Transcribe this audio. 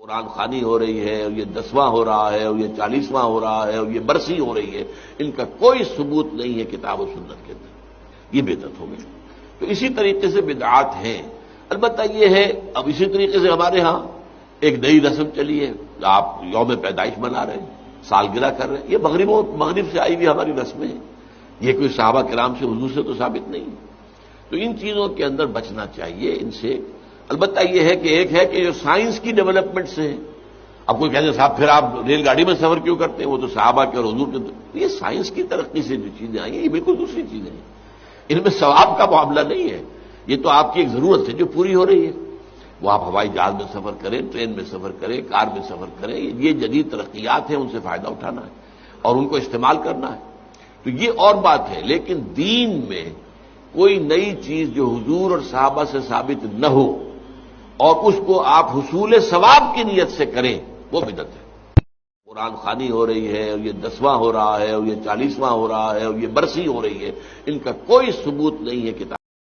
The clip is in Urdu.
قرآن خوانی ہو رہی ہے اور یہ 10واں ہو رہا ہے اور یہ 40واں ہو رہا ہے اور یہ برسی ہو رہی ہے، ان کا کوئی ثبوت نہیں ہے کتاب و سنت کے اندر، یہ بدعت ہو گئی۔ تو اسی طریقے سے بدعات ہیں۔ البتہ یہ ہے اب اسی طریقے سے ہمارے ہاں ایک نئی رسم چلی ہے، آپ یوم پیدائش منا رہے ہیں، سالگرہ کر رہے ہیں، یہ مغرب سے آئی ہوئی ہماری رسمیں ہیں، یہ کوئی صحابہ کرام سے حضور سے تو ثابت نہیں ہے۔ تو ان چیزوں کے اندر بچنا چاہیے ان سے۔ البتہ یہ ہے کہ ایک ہے کہ جو سائنس کی ڈیولپمنٹ سے ہے، اب کوئی کہتے ہیں صاحب پھر آپ ریل گاڑی میں سفر کیوں کرتے ہیں، وہ تو صحابہ کے اور حضور کے، یہ سائنس کی ترقی سے جو چیزیں آئی ہیں یہ بالکل دوسری چیزیں ہیں، ان میں ثواب کا معاملہ نہیں ہے، یہ تو آپ کی ایک ضرورت ہے جو پوری ہو رہی ہے۔ وہ آپ ہوائی جہاز میں سفر کریں، ٹرین میں سفر کریں، کار میں سفر کریں، یہ جدید ترقیات ہیں، ان سے فائدہ اٹھانا ہے اور ان کو استعمال کرنا ہے، تو یہ اور بات ہے۔ لیکن دین میں کوئی نئی چیز جو حضور اور صحابہ سے ثابت نہ ہو اور اس کو آپ حصول ثواب کی نیت سے کریں، وہ بدعت ہے۔ قرآن خوانی ہو رہی ہے اور یہ 10واں ہو رہا ہے اور یہ 40واں ہو رہا ہے اور یہ برسی ہو رہی ہے، ان کا کوئی ثبوت نہیں ہے کتاب